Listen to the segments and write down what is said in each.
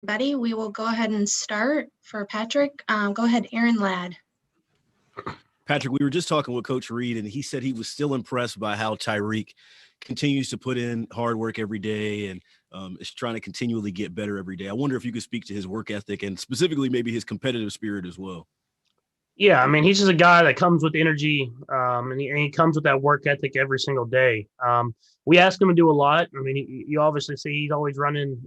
everybody. We will go ahead and start for Patrick. Go ahead, Aaron Ladd. Patrick, we were just talking with Coach Reed, and he said he was still impressed by how Tyreek continues to put in hard work every day and is trying to continually get better every day. I wonder if you could speak to his work ethic and specifically maybe his competitive spirit as well. Yeah, I mean, he's just a guy that comes with energy, and he comes with that work ethic every single day. We ask him to do a lot. I mean, you obviously see he's always running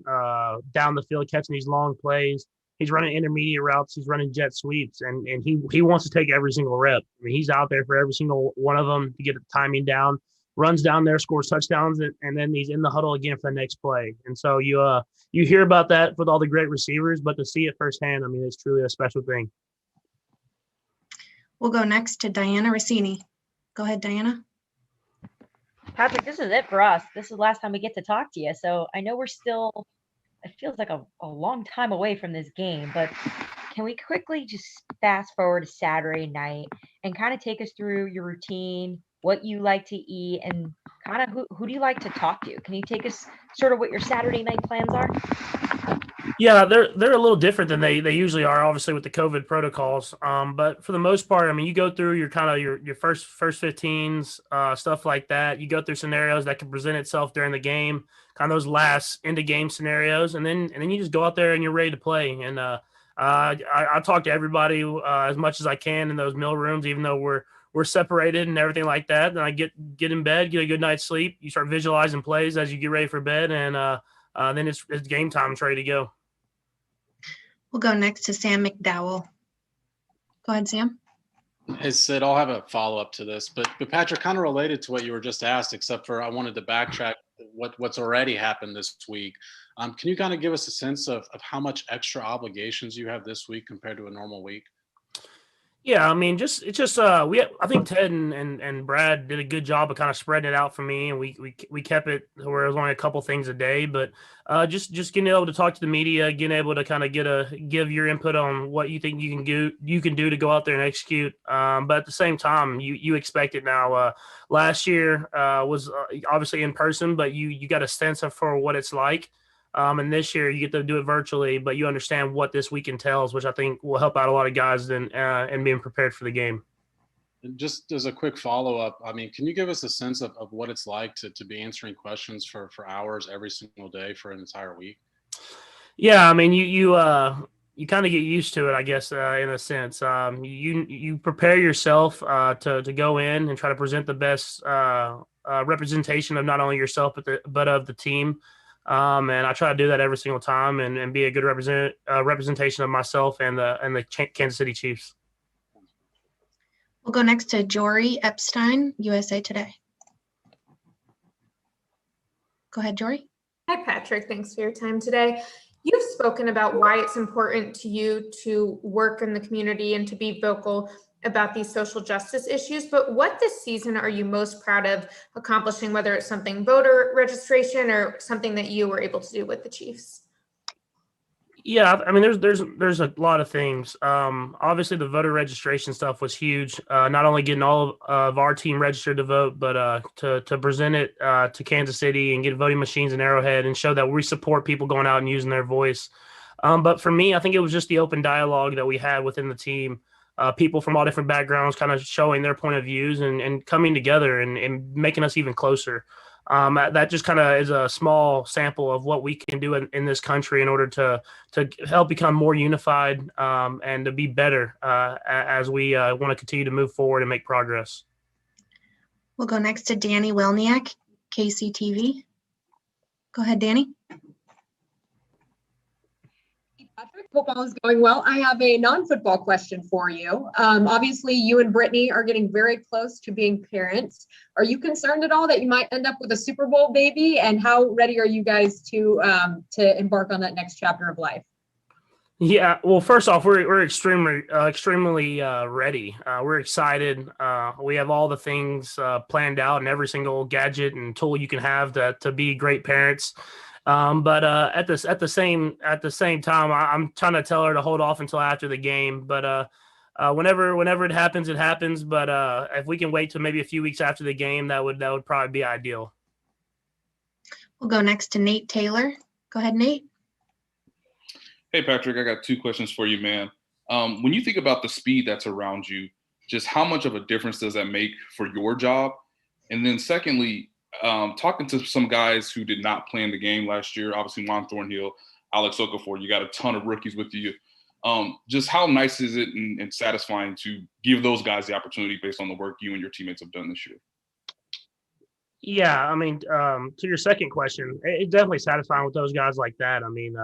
down the field, catching these long plays. He's running intermediate routes. He's running jet sweeps, and he wants to take every single rep. I mean, he's out there for every single one of them to get the timing down, runs down there, scores touchdowns, and then he's in the huddle again for the next play. And so you hear about that with all the great receivers, but to see it firsthand, I mean, it's truly a special thing. We'll go next to Diana Rossini. Go ahead, Diana. Patrick, this is it for us. This is the last time we get to talk to you. So I know we're still, it feels like a long time away from this game, but can we quickly just fast forward to Saturday night and kind of take us through your routine, what you like to eat, and kind of who do you like to talk to? Can you take us sort of what your Saturday night plans are? Yeah, they're a little different than they usually are, obviously with the COVID protocols. But for the most part, I mean, you go through your kind of your first 15s, stuff like that. You go through scenarios that can present itself during the game, kind of those last end of game scenarios, and then you just go out there and you're ready to play. And I talk to everybody as much as I can in those meal rooms, even though we're separated and everything like that. Then I get in bed, get a good night's sleep. You start visualizing plays as you get ready for bed, and then it's game time. It's ready to go. We'll go next to Sam McDowell. Go ahead, Sam. Hey, Sid, I'll have a follow-up to this, but Patrick, kind of related to what you were just asked, except for I wanted to backtrack what's already happened this week. Can you kind of give us a sense of how much extra obligations you have this week compared to a normal week? Yeah, I mean, I think Ted and Brad did a good job of kind of spreading it out for me, and we kept it where it was only a couple things a day, but just getting able to talk to the media, getting able to kind of give your input on what you think you can do to go out there and execute. But at the same time, you expect it now. Last year was obviously in person, but you got a sense for what it's like. And this year you get to do it virtually, but you understand what this week entails, which I think will help out a lot of guys in being prepared for the game. And just as a quick follow-up, I mean, can you give us a sense of what it's like to be answering questions for hours every single day for an entire week? Yeah, I mean, you kind of get used to it, I guess, in a sense. You prepare yourself to go in and try to present the best representation of not only yourself but of the team. And I try to do that every single time and be a good representation of myself and the Kansas City Chiefs. We'll go next to Jory Epstein, USA Today. Go ahead, Jory. Hi, Patrick. Thanks for your time today. You've spoken about why it's important to you to work in the community and to be vocal about these social justice issues, but what this season are you most proud of accomplishing, whether it's something voter registration or something that you were able to do with the Chiefs? Yeah, I mean, there's a lot of things. Obviously, the voter registration stuff was huge. Not only getting all of our team registered to vote, but to present it to Kansas City and get voting machines in Arrowhead and show that we support people going out and using their voice. But for me, I think it was just the open dialogue that we had within the team. People from all different backgrounds kind of showing their point of views and coming together and making us even closer. That just kind of is a small sample of what we can do in this country in order to help become more unified and to be better as we want to continue to move forward and make progress. We'll go next to Danny Welniak, KCTV. Go ahead, Danny. Patrick, hope all is going well. I have a non-football question for you. Obviously, you and Brittany are getting very close to being parents. Are you concerned at all that you might end up with a Super Bowl baby? And how ready are you guys to embark on that next chapter of life? Yeah, well, first off, we're extremely ready. We're excited. We have all the things planned out and every single gadget and tool you can have to be great parents. But at the same time, I'm trying to tell her to hold off until after the game. But whenever it happens, it happens. But if we can wait till maybe a few weeks after the game, that would probably be ideal. We'll go next to Nate Taylor. Go ahead, Nate. Hey, Patrick, I got 2 questions for you, man. When you think about the speed that's around you, just how much of a difference does that make for your job? And then secondly, talking to some guys who did not play in the game last year, obviously Juan Thornhill, Alex Okafor, you got a ton of rookies with you. Just how nice is it and satisfying to give those guys the opportunity based on the work you and your teammates have done this year? Yeah, I mean, to your second question, it's definitely satisfying with those guys like that. I mean,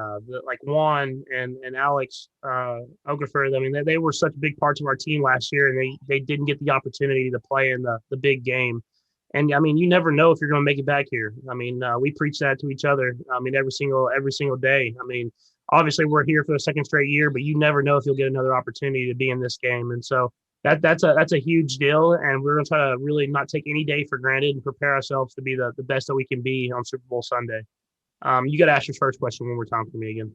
like Juan and Alex Okafor, I mean, they were such big parts of our team last year, and they didn't get the opportunity to play in the big game. And I mean, you never know if you're going to make it back here. I mean, we preach that to each other. I mean, every single day. I mean, obviously we're here for the second straight year, but you never know if you'll get another opportunity to be in this game. And so that's a huge deal, and we're going to try to really not take any day for granted and prepare ourselves to be the best that we can be on Super Bowl Sunday. You got to ask your first question one more time for me again.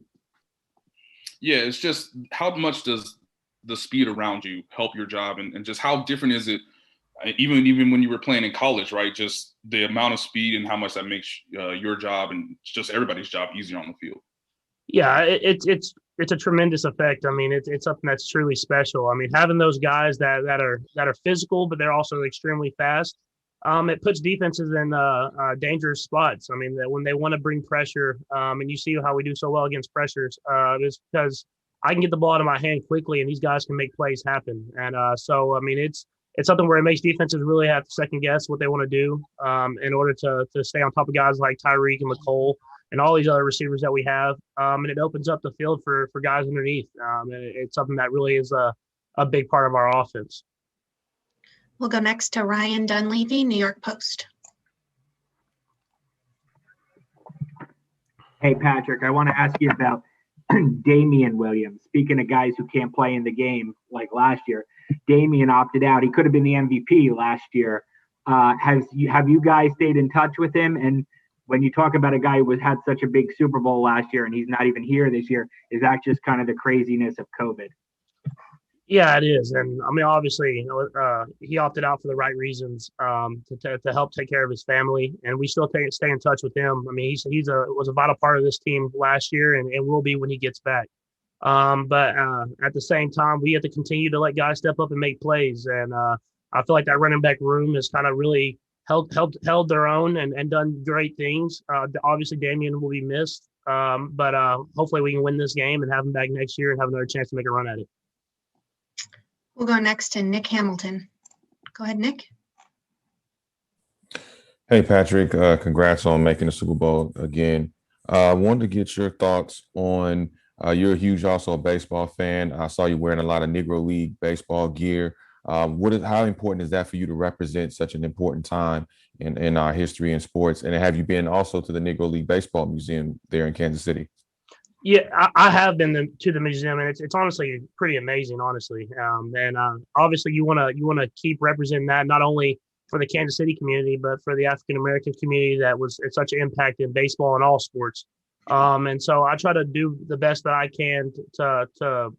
Yeah, it's just how much does the speed around you help your job, and just how different is it, even when you were playing in college, right? Just the amount of speed and how much that makes your job and just everybody's job easier on the field. Yeah, it's a tremendous effect. I mean, it's something that's truly special. I mean, having those guys that are physical, but they're also extremely fast. It puts defenses in dangerous spots. I mean, that when they want to bring pressure, and you see how we do so well against pressures, is because I can get the ball out of my hand quickly, and these guys can make plays happen. And so, I mean, it's something where it makes defenses really have to second guess what they want to do in order to stay on top of guys like Tyreek and McCole and all these other receivers that we have. And it opens up the field for guys underneath. And it's something that really is a big part of our offense. We'll go next to Ryan Dunleavy, New York Post. Hey, Patrick, I want to ask you about Damian Williams. Speaking of guys who can't play in the game like last year, Damian opted out. He could have been the MVP last year. Have you guys stayed in touch with him? And when you talk about a guy who had such a big Super Bowl last year and he's not even here this year, is that just kind of the craziness of COVID? Yeah, it is. And I mean, obviously, he opted out for the right reasons to help take care of his family. And we still stay in touch with him. I mean, was a vital part of this team last year and will be when he gets back. But at the same time, we have to continue to let guys step up and make plays. And I feel like that running back room has kind of really held their own and done great things. Obviously, Damian will be missed. But hopefully we can win this game and have him back next year and have another chance to make a run at it. We'll go next to Nick Hamilton. Go ahead, Nick. Hey, Patrick, congrats on making the Super Bowl again. I wanted to get your thoughts on, you're a huge also a baseball fan. I saw you wearing a lot of Negro League baseball gear. How important is that for you to represent such an important time in our history and sports? And have you been also to the Negro League Baseball Museum there in Kansas City? Yeah, I have been to the museum, and it's honestly pretty amazing, honestly. And obviously, you want to keep representing that not only for the Kansas City community, but for the African American community that was such an impact in baseball and all sports. And so I try to do the best that I can to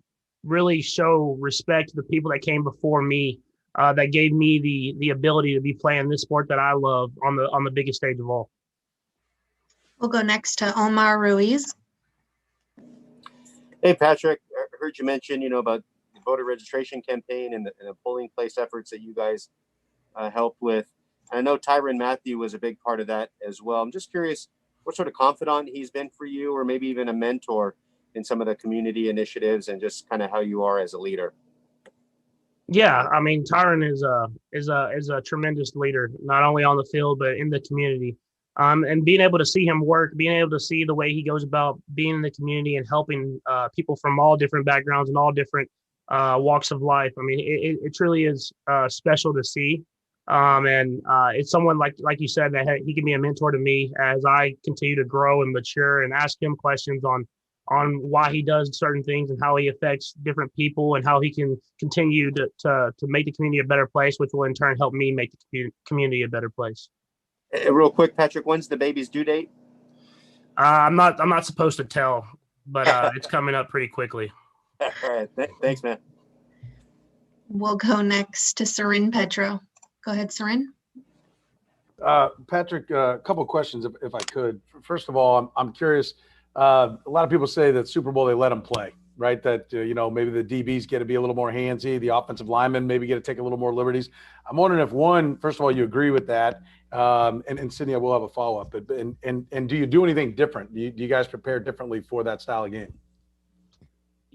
really show respect to the people that came before me, that gave me the ability to be playing this sport that I love on the biggest stage of all. We'll go next to Omar Ruiz. Hey, Patrick, I heard you mention, about the voter registration campaign and the polling place efforts that you guys helped with. And I know Tyrann Mathieu was a big part of that as well. I'm just curious what sort of confidant he's been for you, or maybe even a mentor in some of the community initiatives, and just kind of how you are as a leader. Yeah, I mean, Tyrann is a tremendous leader, not only on the field, but in the community. And being able to see him work, being able to see the way he goes about being in the community and helping people from all different backgrounds and all different walks of life. I mean, it truly is special to see. And it's someone like you said, that he can be a mentor to me as I continue to grow and mature, and ask him questions on why he does certain things and how he affects different people and how he can continue to make the community a better place, which will in turn help me make the community a better place. Real quick, Patrick, when's the baby's due date? I'm not supposed to tell, but it's coming up pretty quickly. All right. Thanks, man. We'll go next to Soren Petro. Go ahead, Soren. Patrick, a couple of questions, if I could. First of all, I'm curious. a lot of people say that Super Bowl, they let them play, right? That, maybe the DBs get to be a little more handsy. The offensive linemen maybe get to take a little more liberties. I'm wondering if first of all, you agree with that. And Sydney, I will have a follow-up. But do you do anything different? Do you guys prepare differently for that style of game?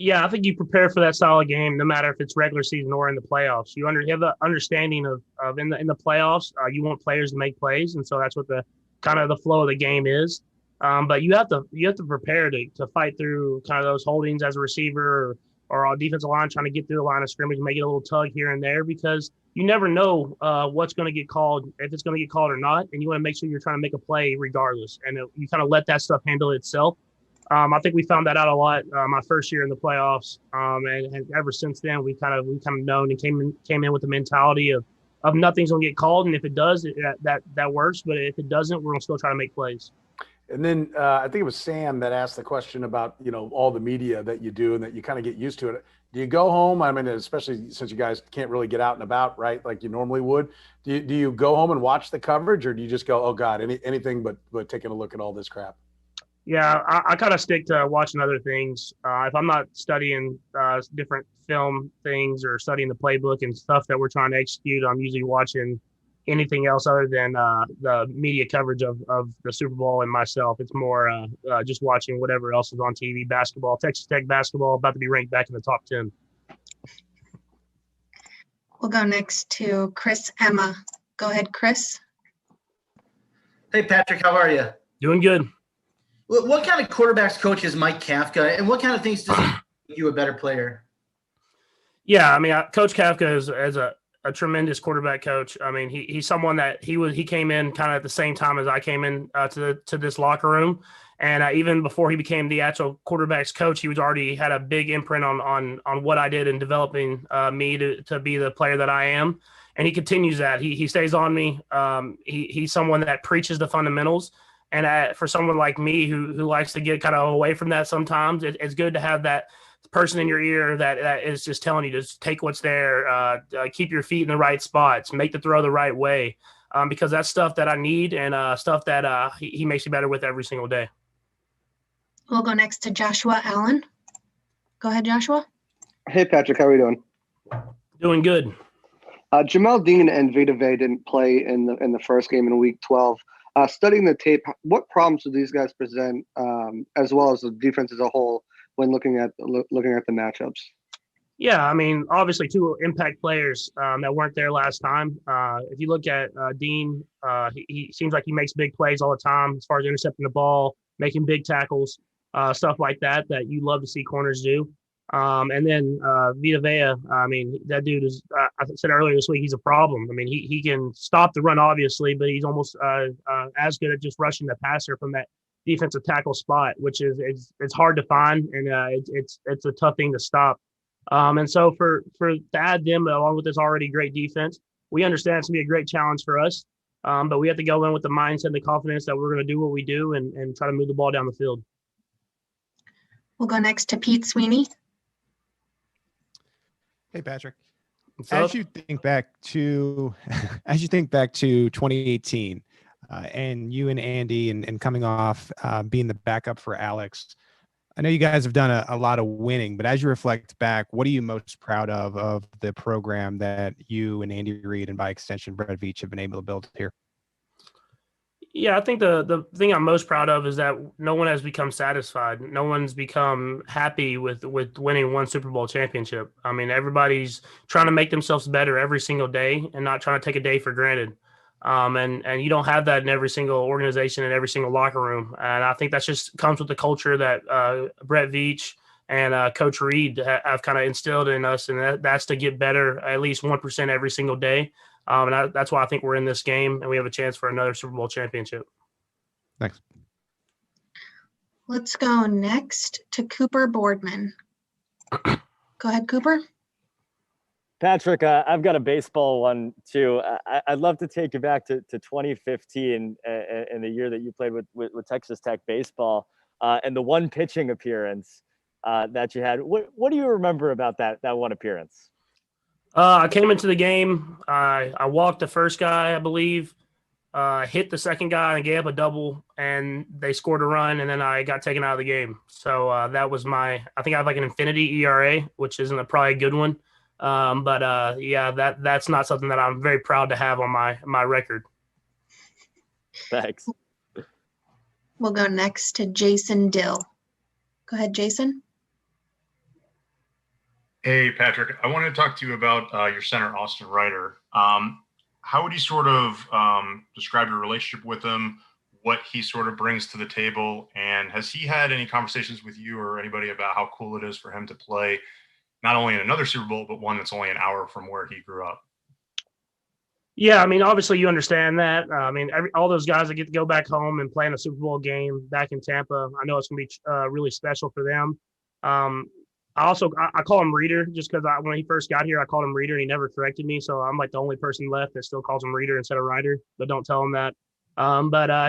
Yeah, I think you prepare for that style of game, no matter if it's regular season or in the playoffs. You have the understanding of in the playoffs, you want players to make plays, and so that's what the kind of the flow of the game is. But you have to prepare to fight through kind of those holdings as a receiver or on defensive line, trying to get through the line of scrimmage, make it a little tug here and there, because you never know what's going to get called, if it's going to get called or not, and you want to make sure you're trying to make a play regardless, and you kind of let that stuff handle itself. I think we found that out a lot my first year in the playoffs, and ever since then we've kind of known and came in with the mentality of nothing's gonna get called, and if it does, that works. But if it doesn't, we're gonna still try to make plays. And then I think it was Sam that asked the question about all the media that you do and that you kind of get used to it. Do you go home? I mean, especially since you guys can't really get out and about, right, like you normally would. Do you go home and watch the coverage, or do you just go, oh God, anything but taking a look at all this crap? Yeah, I kind of stick to watching other things. If I'm not studying different film things or studying the playbook and stuff that we're trying to execute, I'm usually watching anything else other than the media coverage of the Super Bowl and myself. It's more just watching whatever else is on TV. Basketball, Texas Tech basketball, about to be ranked back in the top 10. We'll go next to Chris Emma. Go ahead, Chris. Hey, Patrick, how are you? Doing good. What kind of quarterbacks coach is Mike Kafka, and what kind of things does he make you a better player? Yeah, I mean, Coach Kafka is a tremendous quarterback coach. I mean, he's someone that he came in kind of at the same time as I came in to this locker room, and even before he became the actual quarterbacks coach, he was already had a big imprint on what I did in developing me to be the player that I am, and he continues that. He stays on me. He's someone that preaches the fundamentals. And for someone like me who likes to get kind of away from that sometimes, it's good to have that person in your ear that is just telling you to take what's there, keep your feet in the right spots, make the throw the right way, because that's stuff that I need and stuff that he makes me better with every single day. We'll go next to Joshua Allen. Go ahead, Joshua. Hey, Patrick. How are you doing? Doing good. Jamel Dean and Vita Vea didn't play in the first game in Week 12. Studying the tape, what problems do these guys present, as well as the defense as a whole, when looking at the matchups? Yeah, I mean, obviously two impact players that weren't there last time. If you look at Dean, he seems like he makes big plays all the time as far as intercepting the ball, making big tackles, stuff like that you love to see corners do. And then Vita Vea, I mean, that dude is, I said earlier this week, he's a problem. I mean, he can stop the run, obviously, but he's almost as good at just rushing the passer from that defensive tackle spot, which is it's hard to find, and it's a tough thing to stop. And so for to add them along with this already great defense, we understand it's going to be a great challenge for us, but we have to go in with the mindset and the confidence that we're going to do what we do and try to move the ball down the field. We'll go next to Pete Sweeney. Hey, Patrick. As you think back to 2018, and you and Andy and coming off being the backup for Alex, I know you guys have done a lot of winning, but as you reflect back, what are you most proud of the program that you and Andy Reid and by extension Brett Veach have been able to build here? Yeah, I think the thing I'm most proud of is that no one has become satisfied. No one's become happy with winning one Super Bowl championship. I mean, everybody's trying to make themselves better every single day and not trying to take a day for granted. And you don't have that in every single organization and every single locker room. And I think that just comes with the culture that Brett Veach and Coach Reid have kind of instilled in us, and that's to get better at least 1% every single day. And that's why I think we're in this game and we have a chance for another Super Bowl championship. Thanks. Let's go next to Cooper Boardman. Go ahead, Cooper. Patrick, I've got a baseball one too. I'd love to take you back to 2015 and the year that you played with Texas Tech baseball and the one pitching appearance that you had. What do you remember about that one appearance? I came into the game. I walked the first guy, I believe. hit the second guy and gave up a double, and they scored a run, and then I got taken out of the game. So that was I think I have like an infinity ERA, which isn't probably a good one. That's not something that I'm very proud to have on my record. Thanks. We'll go next to Jason Dill. Go ahead, Jason. Hey, Patrick. I wanted to talk to you about your center, Austin Ryder. How would you sort of describe your relationship with him, what he sort of brings to the table, and has he had any conversations with you or anybody about how cool it is for him to play not only in another Super Bowl, but one that's only an hour from where he grew up? Yeah, I mean, obviously you understand that. I mean, all those guys that get to go back home and play in a Super Bowl game back in Tampa, I know it's going to be really special for them. I call him Reader just because when he first got here, I called him Reader and he never corrected me. So I'm like the only person left that still calls him Reader instead of Ryder, but don't tell him that.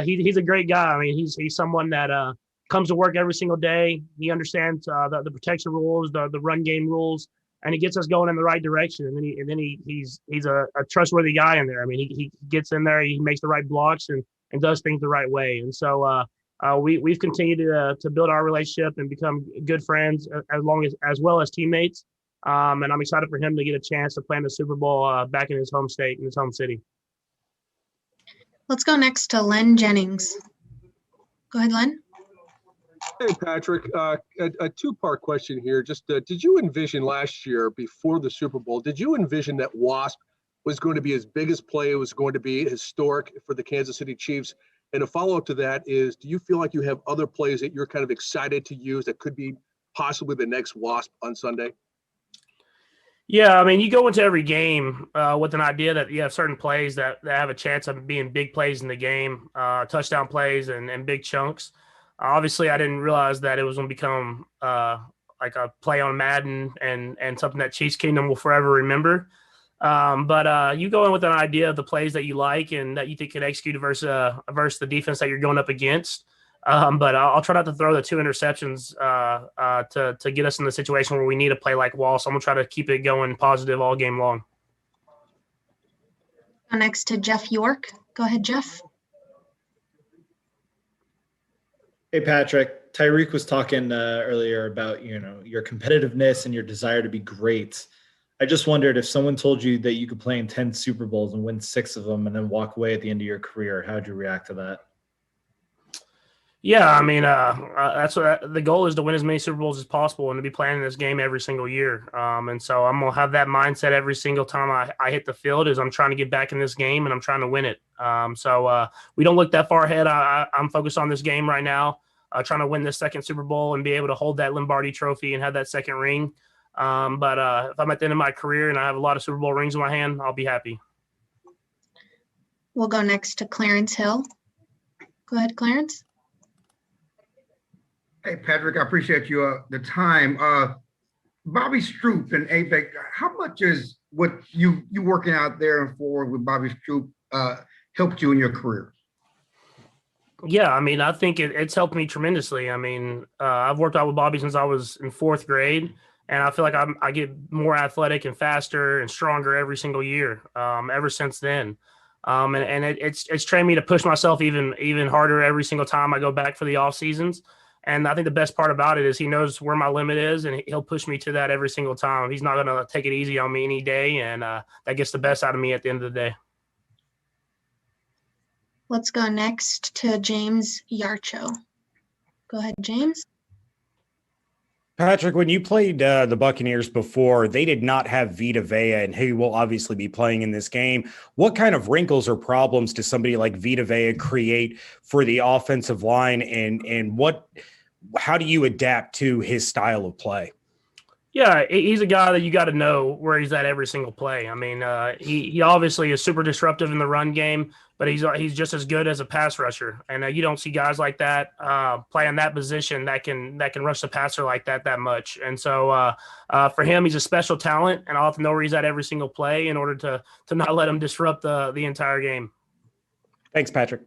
He's a great guy. I mean, he's someone that comes to work every single day. He understands the protection rules, the run game rules, and he gets us going in the right direction. And then he's a trustworthy guy in there. I mean, he gets in there, he makes the right blocks and does things the right way. And so we've continued to build our relationship and become good friends as well as teammates. And I'm excited for him to get a chance to play in the Super Bowl back in his home state, in his home city. Let's go next to Len Jennings. Go ahead, Len. Hey, Patrick, a two-part question here. Just did you envision last year before the Super Bowl, did you envision that Wasp was going to be as big as play, was going to be historic for the Kansas City Chiefs? And a follow-up to that is, do you feel like you have other plays that you're kind of excited to use that could be possibly the next Wasp on Sunday? Yeah, I mean, you go into every game with an idea that you have certain plays that have a chance of being big plays in the game, touchdown plays and big chunks. Obviously, I didn't realize that it was going to become like a play on Madden and something that Chiefs Kingdom will forever remember. You go in with an idea of the plays that you like and that you think can execute versus the defense that you're going up against. I'll try not to throw the 2 interceptions to get us in the situation where we need a play like Wall. So I'm going to try to keep it going positive all game long. Next to Jeff York. Go ahead, Jeff. Hey, Patrick. Tyreek was talking earlier about, your competitiveness and your desire to be great. I just wondered if someone told you that you could play in 10 Super Bowls and win 6 of them and then walk away at the end of your career, how would you react to that? Yeah, I mean, that's what the goal is, to win as many Super Bowls as possible and to be playing this game every single year. And so I'm going to have that mindset every single time I hit the field, is I'm trying to get back in this game and I'm trying to win it. We don't look that far ahead. I'm focused on this game right now, trying to win this second Super Bowl and be able to hold that Lombardi trophy and have that second ring. If I'm at the end of my career and I have a lot of Super Bowl rings in my hand, I'll be happy. We'll go next to Clarence Hill. Go ahead, Clarence. Hey, Patrick, I appreciate you the time. Bobby Stroop and ABEC, how much is what you working out there and forward with Bobby Stroop helped you in your career? Yeah, I mean, I think it's helped me tremendously. I mean, I've worked out with Bobby since I was in 4th grade, and I feel like I get more athletic and faster and stronger every single year ever since then. It's trained me to push myself even harder every single time I go back for the off seasons. And I think the best part about it is he knows where my limit is, and he'll push me to that every single time. He's not going to take it easy on me any day, and that gets the best out of me at the end of the day. Let's go next to James Yarcho. Go ahead, James. Patrick, when you played the Buccaneers before, they did not have Vita Vea, and he will obviously be playing in this game. What kind of wrinkles or problems does somebody like Vita Vea create for the offensive line, and how do you adapt to his style of play? Yeah, he's a guy that you got to know where he's at every single play. I mean, he obviously is super disruptive in the run game, but he's just as good as a pass rusher. And you don't see guys like that play in that position that can rush the passer like that much. And so for him, he's a special talent, and I'll have to know where he's at every single play in order to not let him disrupt the entire game. Thanks, Patrick.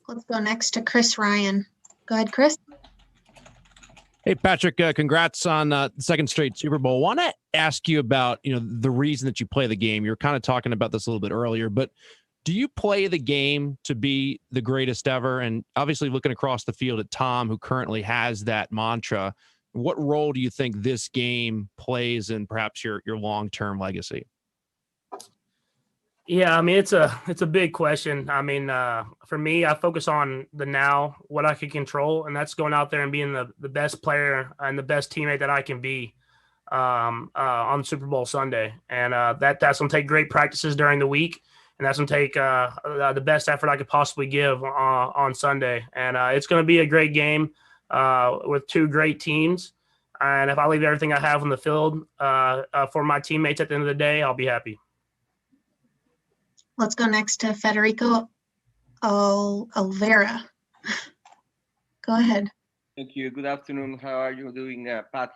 Let's go next to Chris Ryan. Go ahead, Chris. Hey, Patrick, congrats on the second straight Super Bowl. I want to ask you about, the reason that you play the game. You were kind of talking about this a little bit earlier, but do you play the game to be the greatest ever? And obviously looking across the field at Tom, who currently has that mantra, what role do you think this game plays in perhaps your long-term legacy? Yeah, I mean, it's a big question. I mean, for me, I focus on the now, what I can control, and that's going out there and being the best player and the best teammate that I can be on Super Bowl Sunday. And that's going to take great practices during the week, and that's going to take the best effort I could possibly give on Sunday. And it's going to be a great game with two great teams. And if I leave everything I have on the field for my teammates at the end of the day, I'll be happy. Let's go next to Federico Olvera. Go ahead. Thank you. Good afternoon. How are you doing, Pat?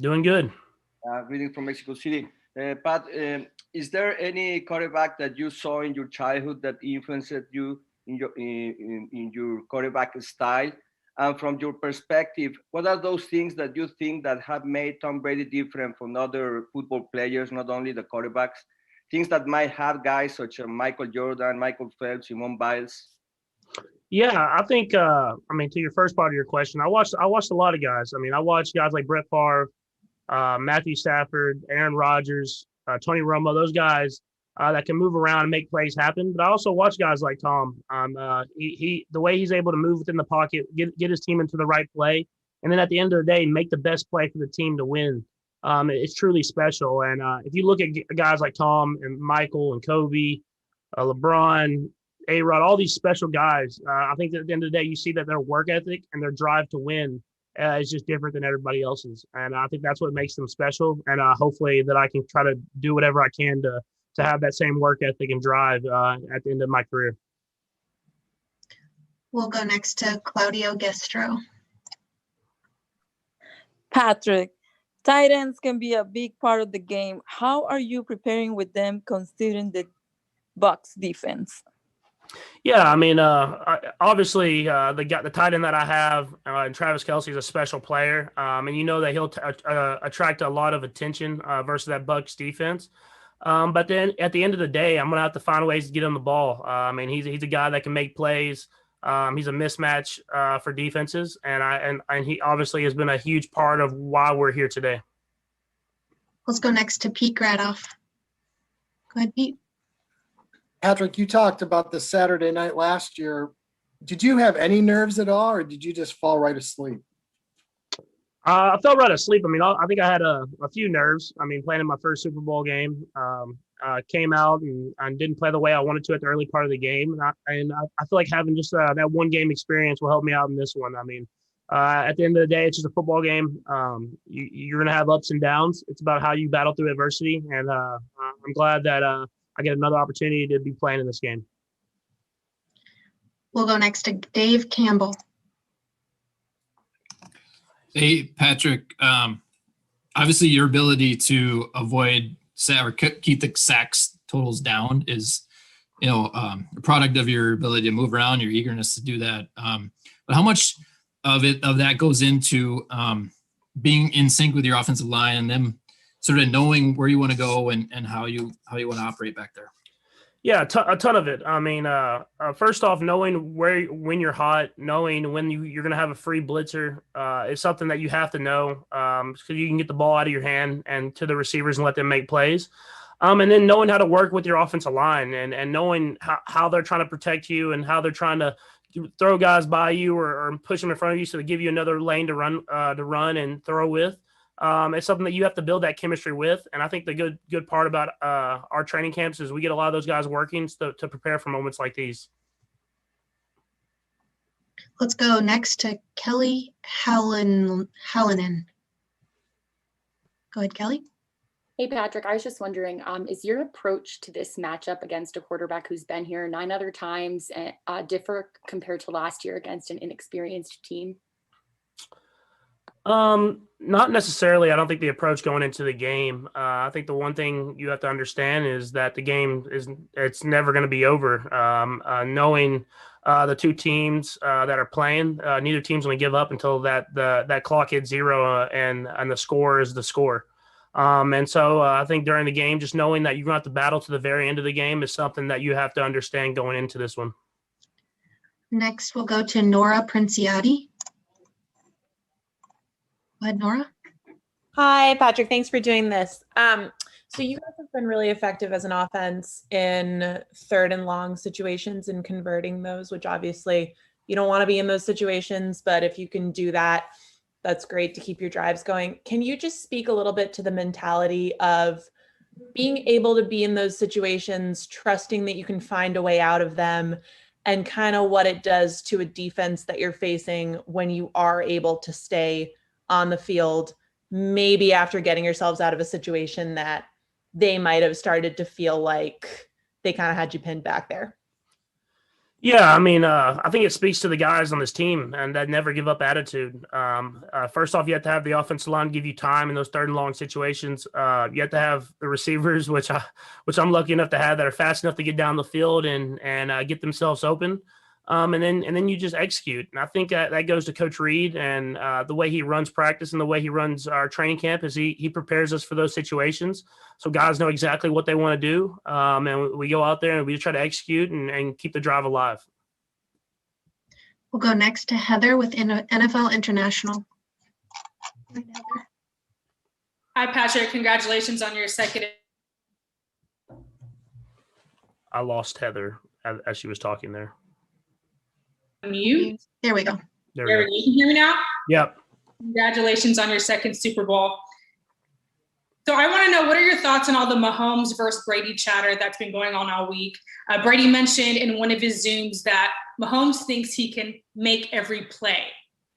Doing good. Reading from Mexico City. Pat, is there any quarterback that you saw in your childhood that influenced you in your quarterback style? And from your perspective, what are those things that you think that have made Tom Brady different from other football players, not only the quarterbacks? Things that might have guys such as Michael Jordan, Michael Phelps, Simone Biles? Yeah, I think, I mean, to your first part of your question, I watched a lot of guys. I mean, I watched guys like Brett Favre, Matthew Stafford, Aaron Rodgers, Tony Romo, those guys that can move around and make plays happen. But I also watch guys like Tom. The way he's able to move within the pocket, get his team into the right play, and then at the end of the day, make the best play for the team to win. It's truly special. And if you look at guys like Tom and Michael and Kobe, LeBron, A-Rod, all these special guys, I think that at the end of the day, you see that their work ethic and their drive to win is just different than everybody else's. And I think that's what makes them special. And hopefully that I can try to do whatever I can to have that same work ethic and drive at the end of my career. We'll go next to Claudio Gestro. Patrick, tight ends can be a big part of the game. How are you preparing with them considering the Bucs defense? Yeah, I mean, obviously, the tight end that I have, and Travis Kelce, is a special player, and you know that he'll attract a lot of attention versus that Bucs defense. But then at the end of the day, I'm gonna have to find ways to get him the ball. I mean, he's a guy that can make plays. He's a mismatch for defenses, and he obviously has been a huge part of why we're here today. Let's go next to Pete Gradoff. Go ahead, Pete. Patrick, you talked about the Saturday night last year. Did you have any nerves at all, or did you just fall right asleep? I fell right asleep. I mean, I think I had a few nerves. I mean, playing in my first Super Bowl game, came out and didn't play the way I wanted to at the early part of the game. And I feel like having just that one game experience will help me out in this one. I mean, at the end of the day, it's just a football game. You're going to have ups and downs. It's about how you battle through adversity. And I'm glad that I get another opportunity to be playing in this game. We'll go next to Dave Campbell. Hey, Patrick. Obviously, your ability to avoid or keep the sacks totals down is, a product of your ability to move around, your eagerness to do that. But how much of that goes into being in sync with your offensive line and them sort of knowing where you want to go and how you want to operate back there? Yeah, a ton of it. I mean, first off, knowing when you're hot, knowing when you're going to have a free blitzer is something that you have to know, so you can get the ball out of your hand and to the receivers and let them make plays. And then knowing how to work with your offensive line and knowing how they're trying to protect you and how they're trying to throw guys by you or push them in front of you so they give you another lane to run and throw with. It's something that you have to build that chemistry with. And I think the good part about our training camps is we get a lot of those guys working to prepare for moments like these. Let's go next to Kelly Hallinan. Go ahead, Kelly. Hey, Patrick, I was just wondering, is your approach to this matchup against a quarterback who's been here 9 other times differ compared to last year against an inexperienced team? Not necessarily. I don't think the approach going into the game. I think the one thing you have to understand is that the game it's never going to be over. Knowing the two teams that are playing, neither team's going to give up until that clock hits 0 and the score is the score. And so I think during the game, just knowing that you're going to have to battle to the very end of the game is something that you have to understand going into this one. Next, we'll go to Nora Princiati. Go ahead, Nora. Hi, Patrick. Thanks for doing this. So you guys have been really effective as an offense in 3rd and long situations and converting those, which obviously you don't want to be in those situations, but if you can do that, that's great to keep your drives going. Can you just speak a little bit to the mentality of being able to be in those situations, trusting that you can find a way out of them, and kind of what it does to a defense that you're facing when you are able to stay on the field, maybe after getting yourselves out of a situation that they might have started to feel like they kind of had you pinned back there? Yeah, I mean, I think it speaks to the guys on this team and that never give up attitude. First off, you have to have the offensive line give you time in those 3rd and long situations. You have to have the receivers, which I'm lucky enough to have, that are fast enough to get down the field and get themselves open. And then you just execute. And I think that goes to Coach Reed and the way he runs practice and the way he runs our training camp is he prepares us for those situations. So guys know exactly what they want to do. And we go out there and we try to execute and keep the drive alive. We'll go next to Heather with NFL International. Hi, Patrick. Congratulations on your second. I lost Heather as she was talking there. Mute. There we go. There we go. You can hear me now? Yep. Congratulations on your second Super Bowl. So I want to know, what are your thoughts on all the Mahomes versus Brady chatter that's been going on all week? Brady mentioned in one of his Zooms that Mahomes thinks he can make every play.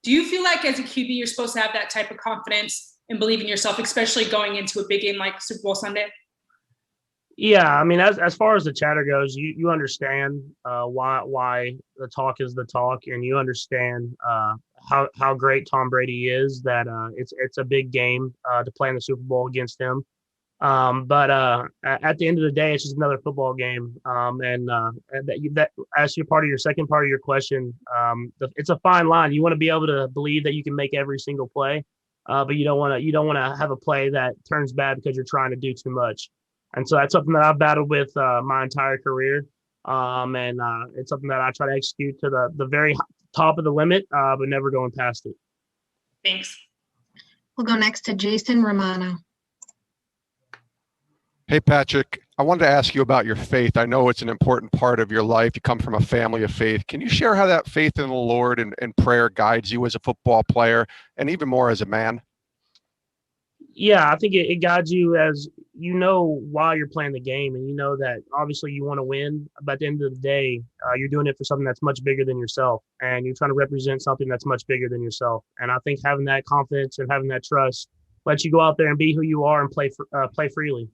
Do you feel like as a QB, you're supposed to have that type of confidence and believe in yourself, especially going into a big game like Super Bowl Sunday? Yeah, I mean, as far as the chatter goes, you understand why the talk is the talk, and you understand how great Tom Brady is. That it's a big game to play in the Super Bowl against him. But at the end of the day, it's just another football game. And that as your part of your second part of your question, it's a fine line. You want to be able to believe that you can make every single play, but you don't want to have a play that turns bad because you're trying to do too much. And so that's something that I've battled with my entire career. And it's something that I try to execute to the very top of the limit, but never going past it. Thanks. We'll go next to Jason Romano. Hey, Patrick, I wanted to ask you about your faith. I know it's an important part of your life. You come from a family of faith. Can you share how that faith in the Lord and prayer guides you as a football player and even more as a man? Yeah, I think it guides you as you know while you're playing the game, and you know that obviously you want to win, but at the end of the day, you're doing it for something that's much bigger than yourself, and you're trying to represent something that's much bigger than yourself. And I think having that confidence and having that trust lets you go out there and be who you are and play freely.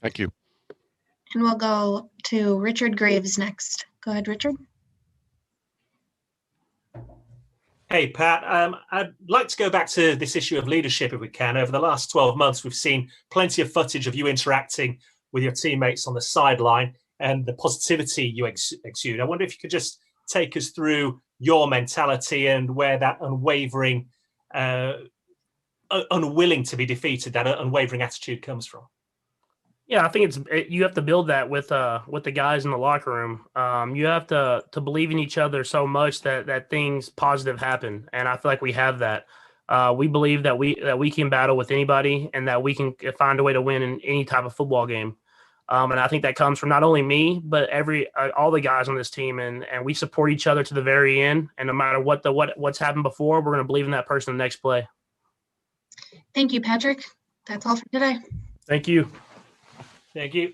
Thank you. And we'll go to Richard Graves next. Go ahead, Richard. Hey, Pat. I'd like to go back to this issue of leadership if we can. Over the last 12 months, we've seen plenty of footage of you interacting with your teammates on the sideline and the positivity you exude. I wonder if you could just take us through your mentality and where that unwavering, unwilling to be defeated, that unwavering attitude comes from. Yeah, I think you have to build that with the guys in the locker room. You have to believe in each other so much that things positive happen, and I feel like we have that. We believe that we can battle with anybody, and that we can find a way to win in any type of football game. And I think that comes from not only me, but all the guys on this team, and we support each other to the very end. And no matter what's happened before, we're going to believe in that person the next play. Thank you, Patrick. That's all for today. Thank you. Thank you.